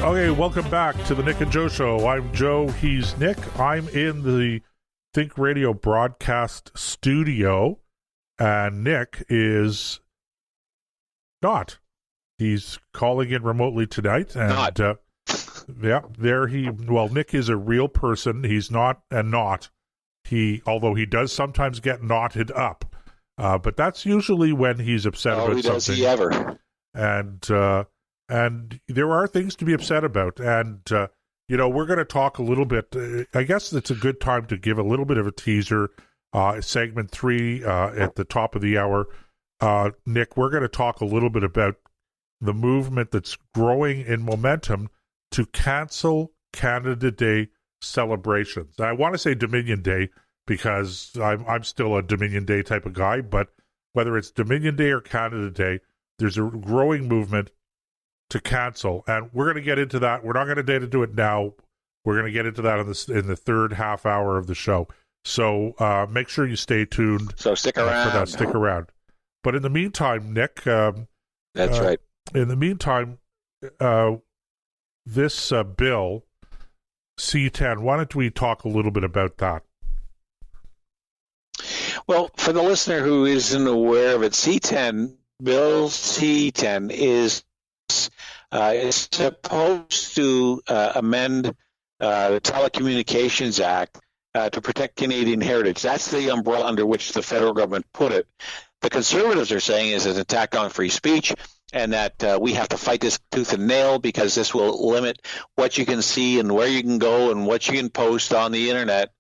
Okay, welcome back to the Nick and Joe Show. I'm Joe, he's Nick. I'm in the Think Radio broadcast studio, and Nick is not. He's calling in remotely tonight, and Nick is a real person. He's not although he does sometimes get knotted up, but that's usually when he's upset about something. Does he ever? And there are things to be upset about. And, we're going to talk a little bit. I guess it's a good time to give a little bit of a teaser. Segment 3 at the top of the hour. Nick, we're going to talk a little bit about the movement that's growing in momentum to cancel Canada Day celebrations. I want to say Dominion Day because I'm still a Dominion Day type of guy, but whether it's Dominion Day or Canada Day, there's a growing movement to cancel, and we're going to get into that. We're not going to get into it now. We're going to get into that in the third half hour of the show. So make sure you stay tuned. So stick around for that. Stick around. But in the meantime, Nick, that's right. In the meantime, this Bill C10. Why don't we talk a little bit about that? Well, for the listener who isn't aware of it, C10, Bill C10 is supposed to amend the Telecommunications Act to protect Canadian heritage. That's the umbrella under which the federal government put it. The Conservatives are saying is an attack on free speech, and that we have to fight this tooth and nail because this will limit what you can see and where you can go and what you can post on the internet.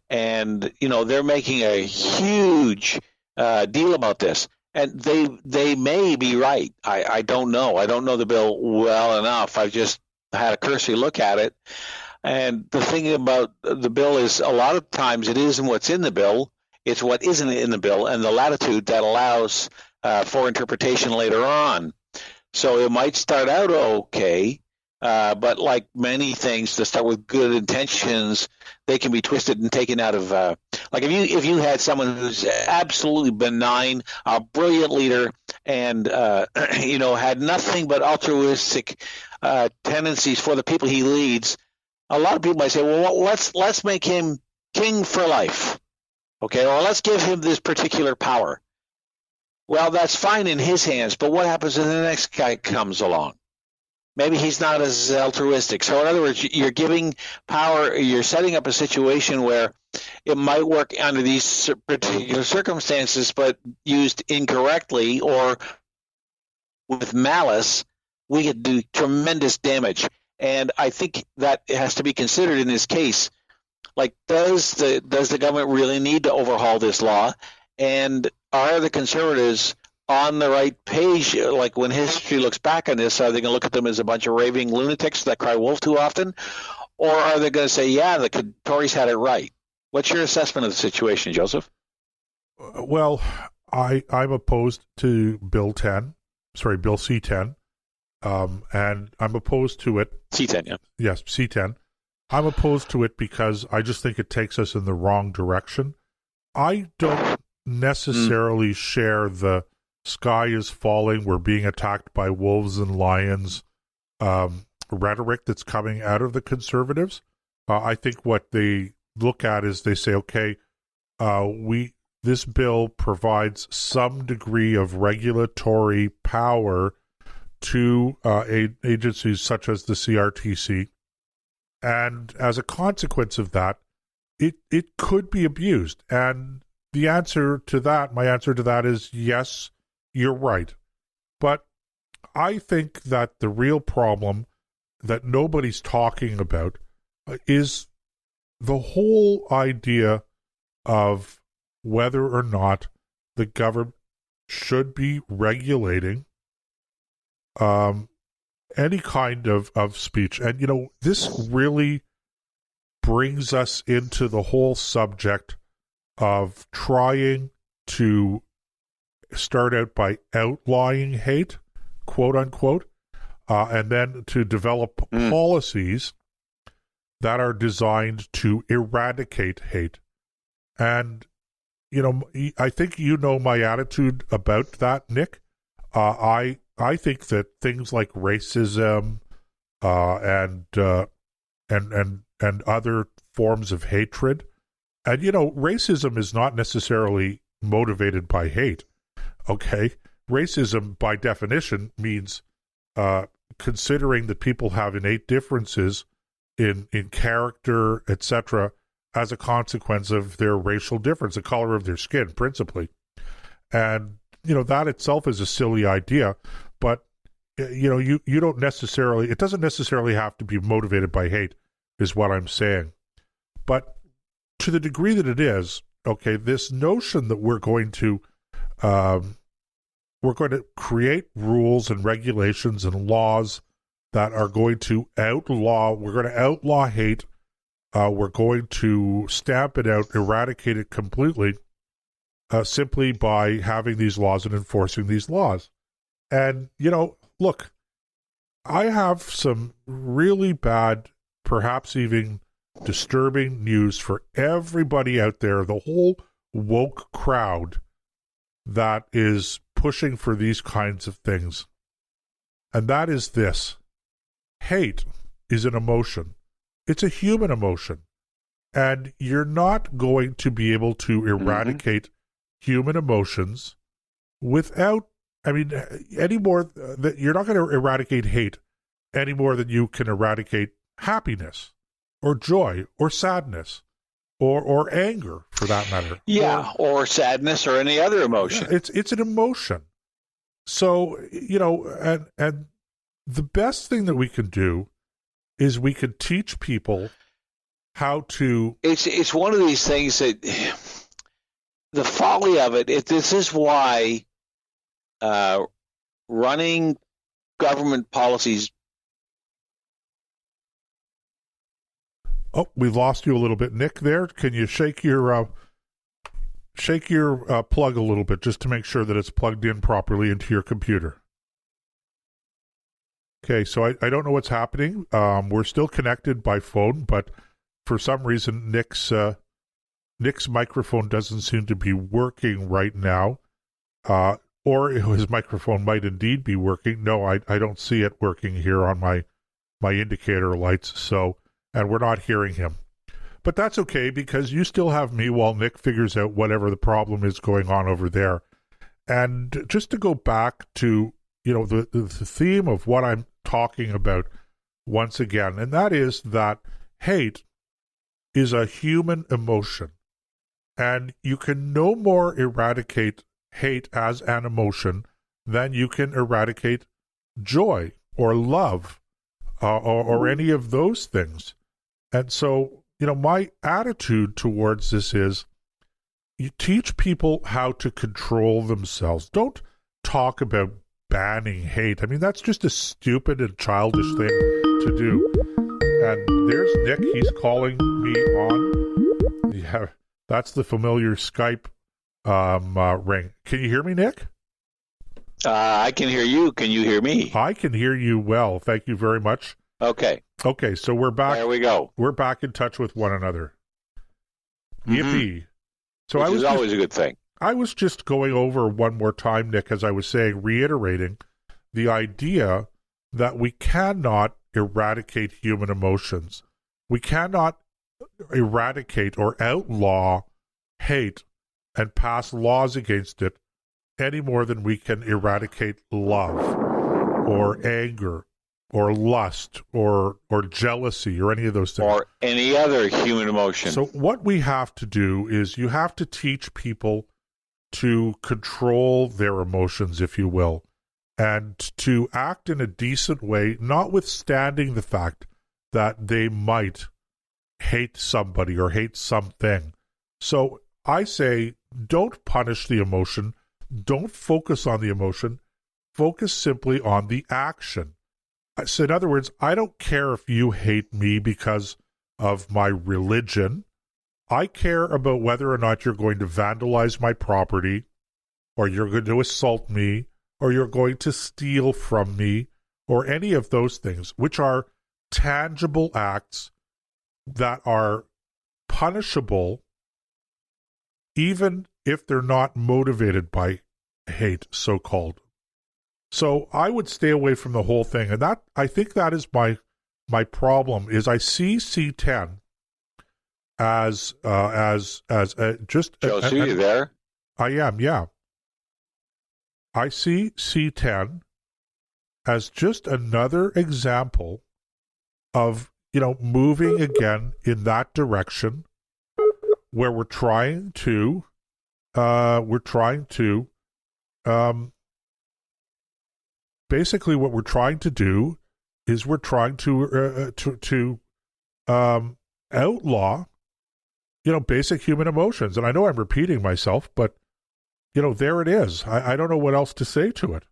And, they're making a huge deal about this. And they may be right. I don't know. I don't know the bill well enough. I've just had a cursory look at it. And the thing about the bill is a lot of times it isn't what's in the bill. It's what isn't in the bill and the latitude that allows for interpretation later on. So it might start out okay, but like many things that start with good intentions, they can be twisted and taken out of like if you had someone who's absolutely benign, a brilliant leader, and had nothing but altruistic tendencies for the people he leads, a lot of people might say, well, let's make him king for life, okay, or let's give him this particular power. Well, that's fine in his hands, but what happens when the next guy comes along? Maybe he's not as altruistic. So in other words, you're giving power, you're setting up a situation where it might work under these particular circumstances, but used incorrectly or with malice, we could do tremendous damage. And I think that has to be considered in this case. Like, does the government really need to overhaul this law? And are the Conservatives on the right page? Like, when history looks back on this, are they going to look at them as a bunch of raving lunatics that cry wolf too often? Or are they going to say, yeah, the Tories had it right? What's your assessment of the situation, Joseph? Well, I'm opposed to Bill C10, and I'm opposed to it. C10, yeah. Yes, C10. I'm opposed to it because I just think it takes us in the wrong direction. I don't necessarily share the sky is falling, we're being attacked by wolves and lions rhetoric that's coming out of the Conservatives. I think what they look at is they say, okay, this bill provides some degree of regulatory power to agencies such as the CRTC, and as a consequence of that, it could be abused. And my answer to that is yes, you're right. But I think that the real problem that nobody's talking about is the whole idea of whether or not the government should be regulating any kind of speech. And, this really brings us into the whole subject of trying to start out by outlawing hate, quote unquote, and then to develop policies that are designed to eradicate hate. And, I think my attitude about that, Nick. I think that things like racism, and other forms of hatred. And racism is not necessarily motivated by hate. Okay, racism by definition means considering that people have innate differences in character, etc., as a consequence of their racial difference, the color of their skin, principally. And that itself is a silly idea, but you don't necessarily, it doesn't necessarily have to be motivated by hate, is what I'm saying. But to the degree that it is, okay, this notion that we're going to create rules and regulations and laws that are going to outlaw hate. We're going to stamp it out, eradicate it completely, simply by having these laws and enforcing these laws. And, look, I have some really bad, perhaps even disturbing news for everybody out there, the whole woke crowd that is pushing for these kinds of things. And that is this. Hate is an emotion. It's a human emotion. And you're not going to be able to eradicate human emotions without, any more that you're not going to eradicate hate any more than you can eradicate happiness or joy or sadness or anger, for that matter. Yeah, or sadness or any other emotion. Yeah, it's an emotion. So, and the best thing that we can do is we could teach people how to... It's one of these things that the folly of it, this is why running government policies... Oh, we lost you a little bit, Nick, there. Can you shake your plug a little bit just to make sure that it's plugged in properly into your computer? Okay, so I don't know what's happening. We're still connected by phone, but for some reason Nick's microphone doesn't seem to be working right now. Or his microphone might indeed be working. No, I don't see it working here on my indicator lights, and we're not hearing him. But that's okay, because you still have me while Nick figures out whatever the problem is going on over there. And just to go back to, the theme of what I'm talking about once again, and that is that hate is a human emotion. And you can no more eradicate hate as an emotion than you can eradicate joy or love or any of those things. And so, my attitude towards this is you teach people how to control themselves. Don't talk about banning hate. That's just a stupid and childish thing to do. And there's Nick. He's calling me on. Yeah, that's the familiar Skype ring. Can you hear me, Nick? I can hear you. Can you hear me? I can hear you well. Thank you very much. Okay, so we're back. There we go. We're back in touch with one another. Yippee. So Which is always a good thing. I was just going over one more time, Nick, as I was saying, reiterating the idea that we cannot eradicate human emotions. We cannot eradicate or outlaw hate and pass laws against it any more than we can eradicate love or anger or lust or jealousy or any of those things. Or any other human emotion. So what we have to do is you have to teach people to control their emotions, if you will, and to act in a decent way, notwithstanding the fact that they might hate somebody or hate something. So I say, don't punish the emotion. Don't focus on the emotion. Focus simply on the action. So in other words, I don't care if you hate me because of my religion. I care about whether or not you're going to vandalize my property, or you're going to assault me, or you're going to steal from me, or any of those things, which are tangible acts that are punishable even if they're not motivated by hate, so-called. So I would stay away from the whole thing, and that, I think that is my my problem is I see C10 as just Joseph, you there? I am, yeah. I see C10 as just another example of, moving again in that direction where we're trying to basically what we're trying to do is we're trying to outlaw, basic human emotions. And I know I'm repeating myself, but, there it is. I don't know what else to say to it.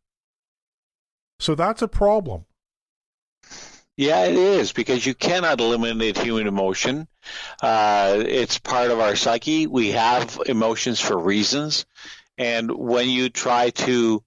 So that's a problem. Yeah, it is, because you cannot eliminate human emotion. It's part of our psyche. We have emotions for reasons. And when you try to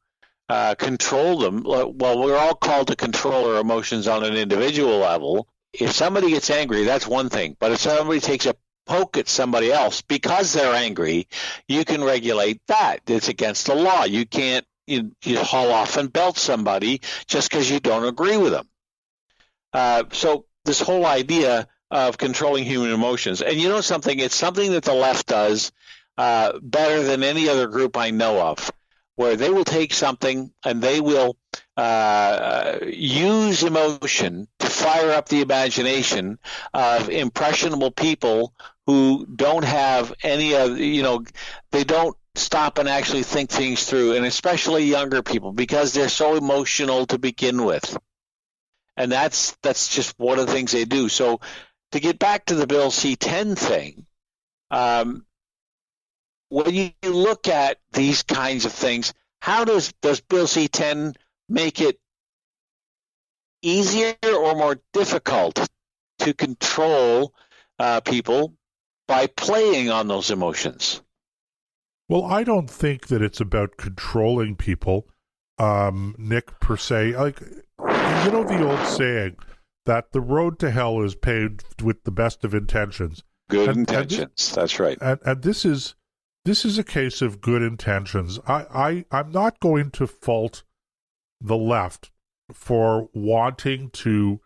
control them, well, we're all called to control our emotions on an individual level. If somebody gets angry, that's one thing. But if somebody takes a poke at somebody else because they're angry, you can regulate that. It's against the law. You can't you haul off and belt somebody just because you don't agree with them. So this whole idea of controlling human emotions, and something, it's something that the left does better than any other group I know of, where they will take something and they will use emotion to fire up the imagination of impressionable people who don't have any of, they don't stop and actually think things through, and especially younger people, because they're so emotional to begin with. And that's just one of the things they do. So to get back to the Bill C10 thing, when you look at these kinds of things, how does Bill C10 make it easier or more difficult to control people by playing on those emotions? Well, I don't think that it's about controlling people, Nick, per se. Like, the old saying that the road to hell is paved with the best of intentions. Good intentions, that's right. And this is a case of good intentions. I'm not going to fault the left for wanting to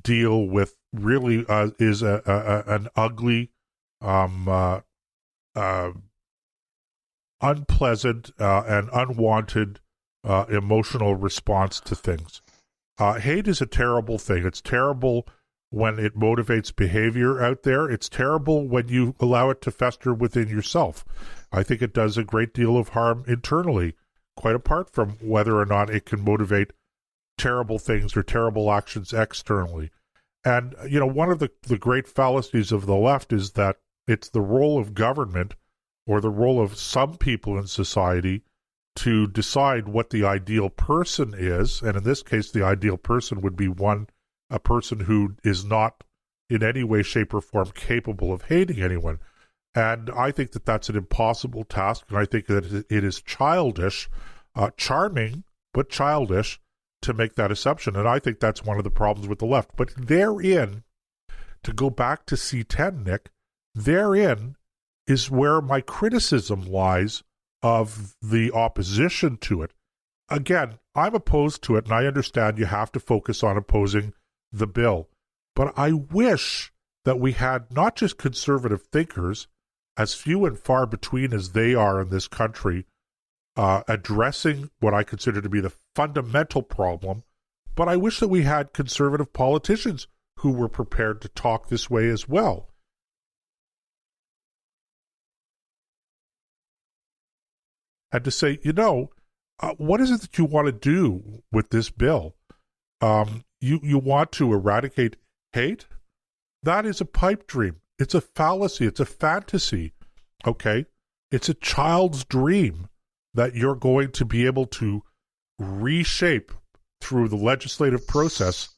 deal with really is an ugly, unpleasant and unwanted emotional response to things. Hate is a terrible thing. It's terrible when it motivates behavior out there. It's terrible when you allow it to fester within yourself. I think it does a great deal of harm internally, quite apart from whether or not it can motivate terrible things or terrible actions externally. And, one of the great fallacies of the left is that it's the role of government or the role of some people in society to decide what the ideal person is. And in this case, the ideal person would be a person who is not in any way, shape, or form capable of hating anyone. And I think that that's an impossible task, and I think that it is childish, charming, but childish to make that assumption. And I think that's one of the problems with the left. But therein, to go back to C10, Nick, therein is where my criticism lies of the opposition to it. Again, I'm opposed to it, and I understand you have to focus on opposing the bill. But I wish that we had not just conservative thinkers, as few and far between as they are in this country, addressing what I consider to be the fundamental problem, but I wish that we had conservative politicians who were prepared to talk this way as well. And to say, what is it that you want to do with this bill? You want to eradicate hate? That is a pipe dream. It's a fallacy. It's a fantasy. Okay? It's a child's dream that you're going to be able to reshape through the legislative process